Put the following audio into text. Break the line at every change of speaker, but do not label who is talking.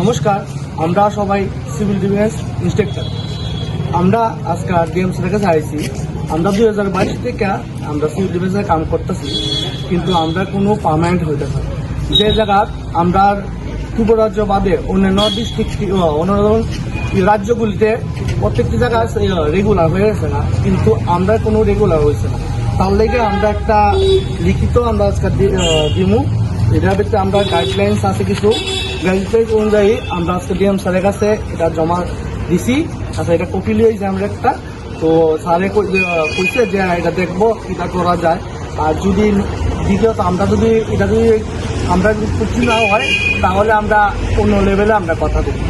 নমস্কার, আমরা সবাই সিভিল ডিফেন্স ইন্সট্রাক্টর। আমরা আজকে ডিএম স্যারের কাছে আইছি। আমরা 2022 থেকে আমরা সিভিল ডিফেন্সের কাম করতেছি, কিন্তু আমরা কোনো পার্মানেন্ট হইতেছে না। যে জায়গা আমরা পূর্বরাজ্য বাদে অন্যান্য ডিস্ট্রিক্ট অন্যান্য রাজ্যগুলিতে প্রত্যেকটি জায়গায় রেগুলার হয়ে গেছে না, কিন্তু আমরা কোনো রেগুলার হয়েছে না। তার লেগে আমরা একটা লিখিত আমরা আজকে দিমু। এটার ভিতরে আমরা গাইডলাইন্স আছে, কিছু গাইডলাইন্স অনুযায়ী আমরা আজকে ডিএম স্যারের কাছে এটা জমা দিছি। আচ্ছা, এটা কপি লিয়েছি আমরা একটা। তো স্যারে কইছে যে এটা দেখবো এটা করা যায়। আর যদি দ্বিতীয়ত আমরা যদি এটা যদি খুশি না হয়, তাহলে আমরা অন্য লেভেলে আমরা কথা বলি।